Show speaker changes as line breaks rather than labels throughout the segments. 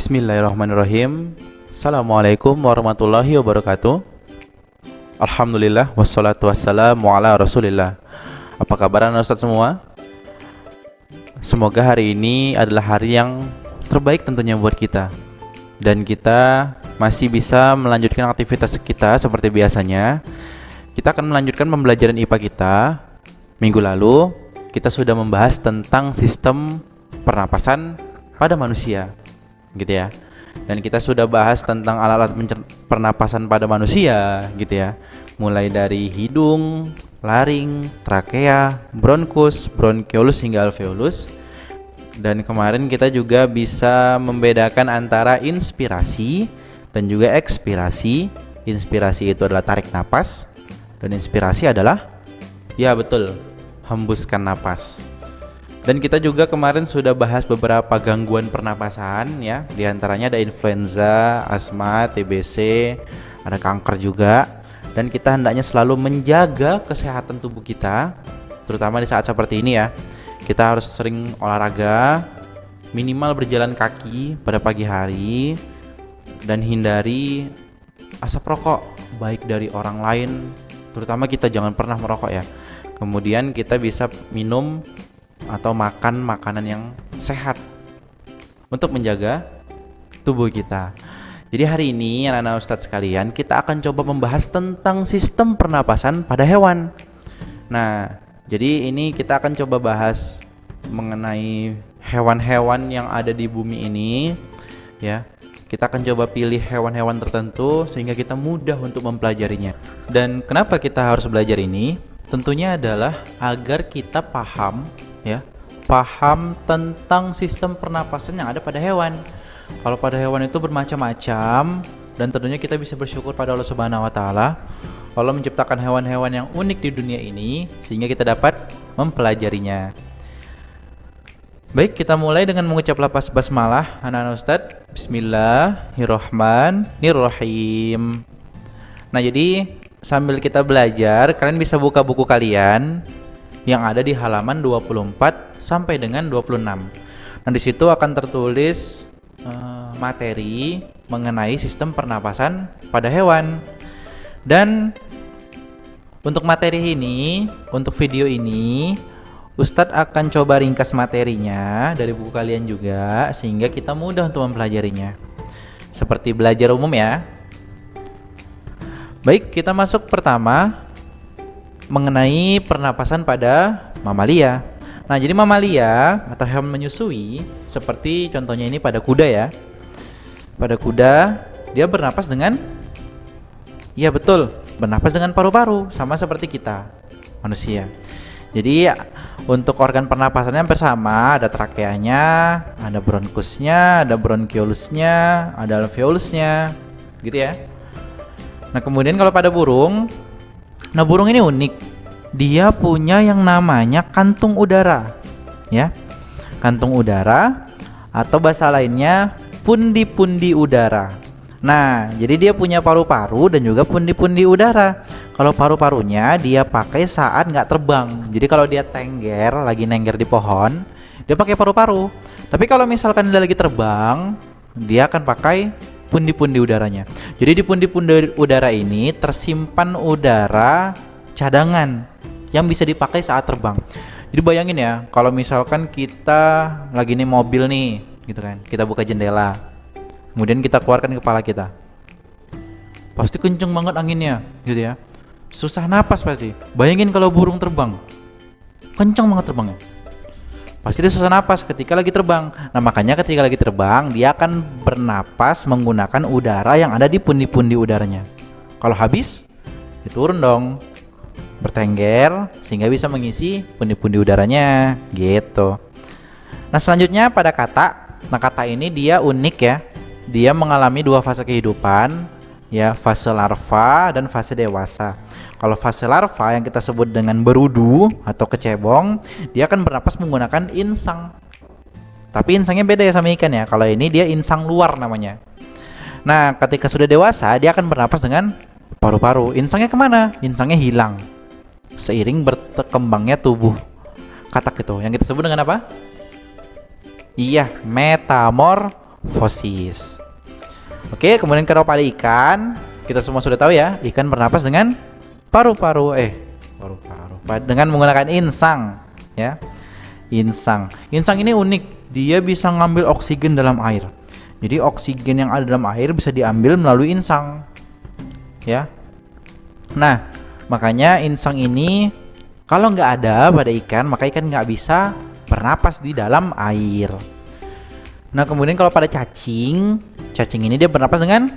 Bismillahirrahmanirrahim. Assalamualaikum warahmatullahi wabarakatuh. Alhamdulillah wassalatu wassalamu ala rasulillah. Apa kabar anak Ustadz semua? Semoga hari ini adalah hari yang terbaik tentunya buat kita, dan kita masih bisa melanjutkan aktivitas kita seperti biasanya. Kita akan melanjutkan pembelajaran IPA kita. Minggu lalu kita sudah membahas tentang sistem pernapasan pada manusia, gitu ya. Dan kita sudah bahas tentang alat-alat pernapasan pada manusia, gitu ya. Mulai dari hidung, laring, trakea, bronkus, bronkiolus hingga alveolus. Dan kemarin kita juga bisa membedakan antara inspirasi dan juga ekspirasi. Inspirasi itu adalah tarik napas, dan inspirasi adalah, ya betul, hembuskan napas. Dan kita juga kemarin sudah bahas beberapa gangguan pernapasan ya. Di antaranya ada influenza, asma, TBC, ada kanker juga. Dan kita hendaknya selalu menjaga kesehatan tubuh kita, terutama di saat seperti ini ya. Kita harus sering olahraga, minimal berjalan kaki pada pagi hari, dan hindari asap rokok baik dari orang lain, terutama kita jangan pernah merokok ya. Kemudian kita bisa minum atau makan makanan yang sehat untuk menjaga tubuh kita. Jadi hari ini anak-anak Ustadz sekalian, kita akan coba membahas tentang sistem pernapasan pada hewan. Nah, jadi ini kita akan coba bahas mengenai hewan-hewan yang ada di bumi ini ya. Kita akan coba pilih hewan-hewan tertentu sehingga kita mudah untuk mempelajarinya. Dan kenapa kita harus belajar ini? Tentunya adalah agar kita paham ya, paham tentang sistem pernapasan yang ada pada hewan. Kalau pada hewan itu bermacam-macam, dan tentunya kita bisa bersyukur pada Allah Subhanahu wa taala. Allah menciptakan hewan-hewan yang unik di dunia ini sehingga kita dapat mempelajarinya. Baik, kita mulai dengan mengucap lafaz basmalah anak-anak Ustadz. Bismillahirrahmanirrahim. Nah, jadi sambil kita belajar, kalian bisa buka buku kalian yang ada di halaman 24 sampai dengan 26. Nah, di situ akan tertulis materi mengenai sistem pernapasan pada hewan. Dan untuk materi ini, untuk video ini, Ustadz akan coba ringkas materinya dari buku kalian juga, sehingga kita mudah untuk mempelajarinya. Seperti belajar umum ya. Baik, kita masuk pertama mengenai pernapasan pada mamalia. Nah, jadi mamalia atau hewan menyusui, seperti contohnya ini pada kuda ya. Pada kuda, dia bernapas dengan, iya betul, bernapas dengan paru-paru, sama seperti kita, manusia. Jadi untuk organ pernapasannya hampir sama, ada trakeanya, ada bronkusnya, ada bronkiolusnya, ada alveolusnya, gitu ya. Nah, kemudian kalau pada burung, nah burung ini unik. Dia punya yang namanya kantung udara, ya. Kantung udara atau bahasa lainnya pundi-pundi udara. Nah, jadi dia punya paru-paru dan juga pundi-pundi udara. Kalau paru-parunya dia pakai saat nggak terbang. Jadi kalau dia lagi nengger di pohon, dia pakai paru-paru. Tapi kalau misalkan dia lagi terbang, dia akan pakai pundi-pundi udaranya. Jadi di pundi-pundi udara ini tersimpan udara cadangan yang bisa dipakai saat terbang. Jadi bayangin ya, kalau misalkan kita lagi nih mobil nih, gitu kan, kita buka jendela, kemudian kita keluarkan kepala kita, pasti kenceng banget anginnya, gitu ya. Susah napas pasti. Bayangin kalau burung terbang, kenceng banget terbangnya. Pasti dia susah napas ketika lagi terbang. Nah, makanya ketika lagi terbang, dia akan bernapas menggunakan udara yang ada di pundi-pundi udaranya. Kalau habis, diturun dong, bertengger sehingga bisa mengisi pundi-pundi udaranya, gitu. Nah, selanjutnya pada kata. Nah, kata ini dia unik ya. Dia mengalami dua fase kehidupan, ya, fase larva dan fase dewasa. Kalau fase larva yang kita sebut dengan berudu atau kecebong, dia akan bernapas menggunakan insang. Tapi insangnya beda ya sama ikan ya. Kalau ini dia insang luar namanya. Nah, ketika sudah dewasa, dia akan bernapas dengan paru-paru. Insangnya kemana? Insangnya hilang seiring berkembangnya tubuh katak itu, yang kita sebut dengan apa? Iya, metamorfosis. metamorfosis. Oke, kemudian kalau pada ikan, kita semua sudah tahu ya, ikan bernapas dengan paru-paru, dengan menggunakan insang, ya. Insang ini unik, dia bisa ngambil oksigen dalam air. Jadi oksigen yang ada dalam air bisa diambil melalui insang, ya. Nah, makanya insang ini kalau nggak ada pada ikan, maka ikan nggak bisa bernapas di dalam air. Nah, kemudian kalau pada cacing ini dia bernapas dengan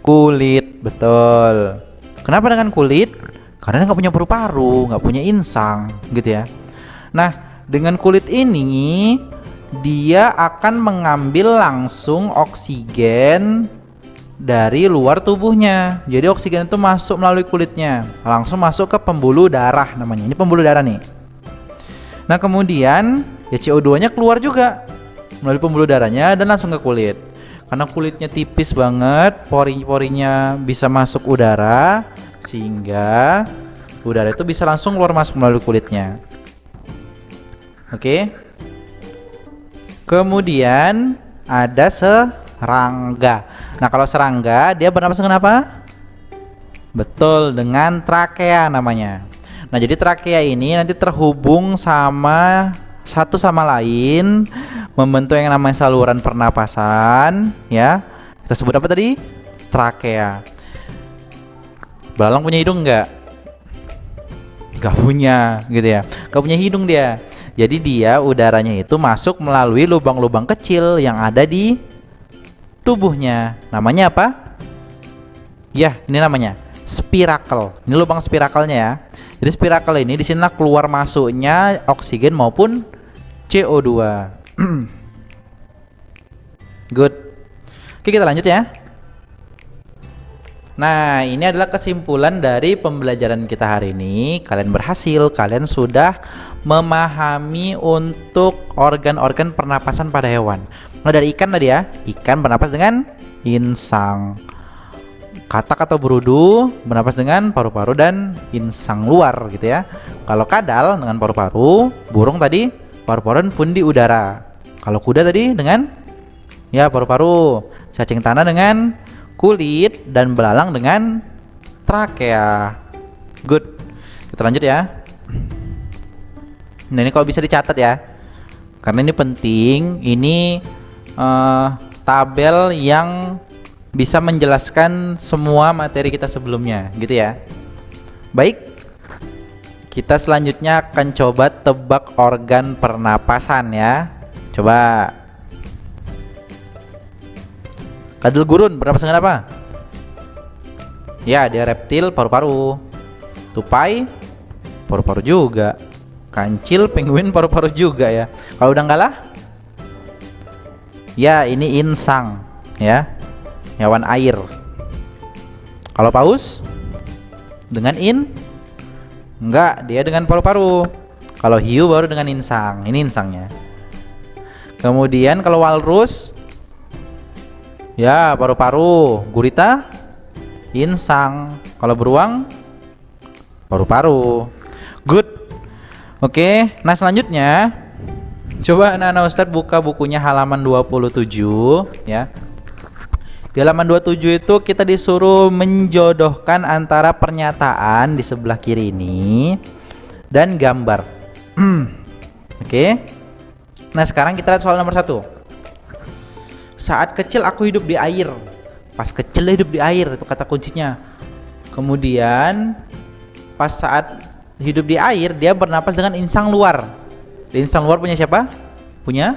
kulit, betul. Kenapa dengan kulit? Karena dia nggak punya paru-paru, nggak punya insang, gitu ya. Nah, dengan kulit ini dia akan mengambil langsung oksigen dari luar tubuhnya. Jadi oksigen itu masuk melalui kulitnya, langsung masuk ke pembuluh darah namanya. Ini pembuluh darah nih. Nah, kemudian ya CO2-nya keluar juga melalui pembuluh darahnya dan langsung ke kulit. Karena kulitnya tipis banget, pori-porinya bisa masuk udara, sehingga udara itu bisa langsung keluar masuk melalui kulitnya. Oke. Kemudian ada serangga. Nah, kalau serangga dia bernapas dengan apa? Betul, dengan trakea namanya. Nah, jadi trakea ini nanti terhubung sama satu sama lain, membentuk yang namanya saluran pernapasan, ya. Kita sebut apa tadi? Trakea. Belalang punya hidung nggak? Nggak punya, gitu ya. Nggak punya hidung dia. Jadi dia udaranya itu masuk melalui lubang-lubang kecil yang ada di tubuhnya. Namanya apa? Ya, ini namanya spirakel. Ini lubang spirakelnya ya. Jadi spirakel ini di sini keluar masuknya oksigen maupun CO2. Good. Oke, kita lanjut ya. Nah, ini adalah kesimpulan dari pembelajaran kita hari ini. Kalian berhasil, kalian sudah memahami untuk organ-organ pernapasan pada hewan. Nah, dari ikan tadi ya, ikan bernapas dengan insang. Katak atau berudu bernapas dengan paru-paru dan insang luar, gitu ya. Kalau kadal dengan paru-paru, burung tadi paru-paru dan pundi udara. Kalau kuda tadi dengan ya paru-paru, cacing tanah dengan kulit, dan belalang dengan trakea. Good. Kita lanjut ya. Nah, ini kalau bisa dicatat ya, karena ini penting. Ini tabel yang bisa menjelaskan semua materi kita sebelumnya, gitu ya. Baik, kita selanjutnya akan coba tebak organ pernapasan ya. Coba. Kadal gurun bernapas dengan apa? Ya, dia reptil, paru-paru. Tupai, paru-paru juga. Kancil, penguin, paru-paru juga ya. Kalau udah ngalah, ya ini insang ya, hewan air. Kalau paus dengan enggak, dia dengan paru-paru. Kalau hiu baru dengan insang. Ini insangnya. Kemudian kalau walrus ya paru-paru, gurita insang. Kalau beruang paru-paru. Good. Oke, nah selanjutnya coba anak-anak Ustadz buka bukunya halaman 27 ya. Di halaman 27 itu kita disuruh menjodohkan antara pernyataan di sebelah kiri ini dan gambar. Oke. Nah, sekarang kita lihat soal nomor 1. Saat kecil aku hidup di air. Pas kecil hidup di air, itu kata kuncinya. Kemudian pas saat hidup di air, dia bernapas dengan insang luar. Dan insang luar punya siapa? Punya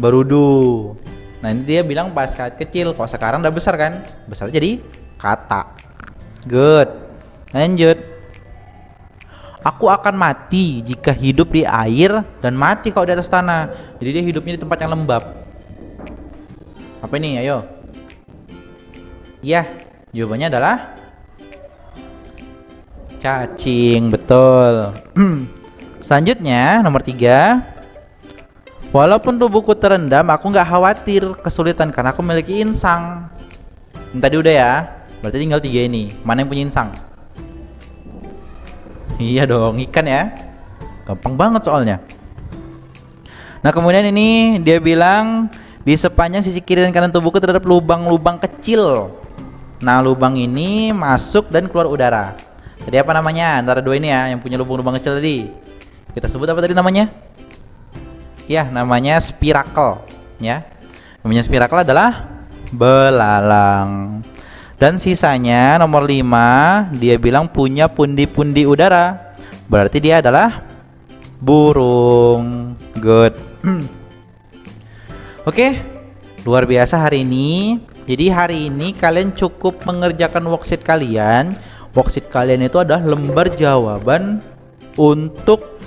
berudu. Nah, ini dia bilang pas saat kecil. Kalau sekarang udah besar kan? Besar jadi kata. Good. Lanjut. Aku akan mati jika hidup di air dan mati kalau di atas tanah. Jadi dia hidupnya di tempat yang lembab. Apa ini? Ayo. Ya, jawabannya adalah cacing, betul. Selanjutnya nomor 3. Walaupun tubuhku terendam, aku nggak khawatir kesulitan karena aku memiliki insang. Ini tadi udah ya, berarti tinggal 3 ini. Mana yang punya insang? Iya dong, ikan ya. Gampang banget soalnya. Nah, kemudian ini dia bilang Di sepanjang sisi kiri dan kanan tubuhku terdapat lubang-lubang kecil. Nah, lubang ini masuk dan keluar udara. Jadi apa namanya? Antara dua ini ya, yang punya lubang-lubang kecil tadi. Kita sebut apa tadi namanya? Ya, namanya spirakel, ya. Namanya spirakel adalah belalang. Dan sisanya nomor 5, dia bilang punya pundi-pundi udara. Berarti dia adalah burung. Good. Oke, luar biasa hari ini. Jadi hari ini kalian cukup mengerjakan worksheet kalian. Worksheet kalian itu adalah lembar jawaban untuk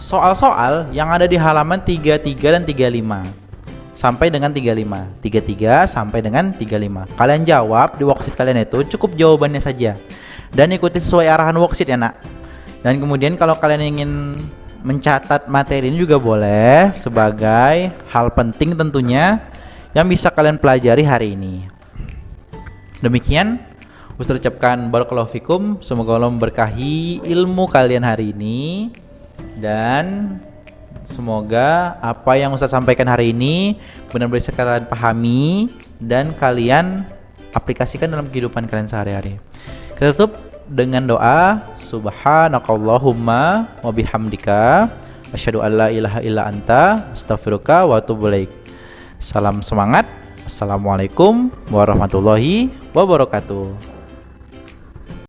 soal-soal yang ada di halaman 33 dan 35 sampai dengan 35. 33 sampai dengan 35. Kalian jawab di worksheet kalian itu cukup jawabannya saja. Dan ikuti sesuai arahan worksheet ya, Nak. Dan kemudian kalau kalian ingin mencatat materi ini juga boleh sebagai hal penting tentunya yang bisa kalian pelajari hari ini. Demikian Ustaz ucapkan barakallahu fikum, semoga Allah memberkahi ilmu kalian hari ini dan semoga apa yang Ustaz sampaikan hari ini benar-benar bisa kalian pahami dan kalian aplikasikan dalam kehidupan kalian sehari-hari. Kita tutup dengan doa subhanakallahumma wa bihamdika asyhadu an la ilaha illa anta astaghfiruka wa atubu ilaik. Salam semangat. Assalamualaikum warahmatullahi wabarakatuh.